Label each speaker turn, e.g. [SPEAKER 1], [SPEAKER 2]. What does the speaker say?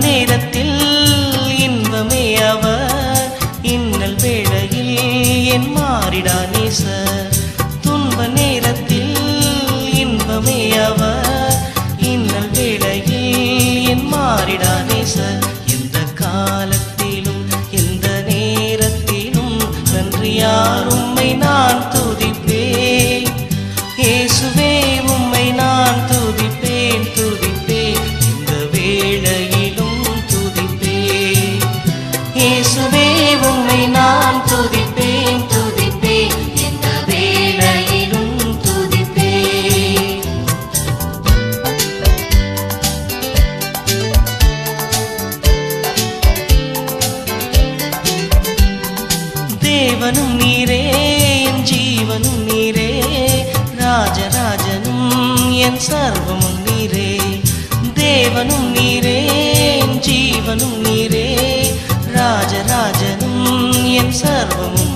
[SPEAKER 1] நேரத்தில் இன்பமே அவர், இன்னல் வேளையில் என் மாறிடா நேசர். துன்ப நேரத்தில் இன்பமே அவர், இன்னல் வேளையில் என் மாறிடா நேசர். எந்த காலத்திலும் எந்த நேரத்திலும் நன்றியால் உம்மை நான் துதிப்பேன். இயேசுவே உம்மை நான் துதிப்பேன் துதிப்பேன், இந்த வேளையிலும் துதிப்பேன். இயேசுவே உம்மை நான் துதிப்பேன் துதிப்பேன், இந்த வேளையிலும் துதிப்பேன். தேவனும் நீரே என் ஜீவனும் நீரே, ராஜராஜனும் என் சர்வமும் நீரே. தேவனும் நீரே என் ஜீவனும் நீரே, ராஜராஜனும் என் சர்வமும்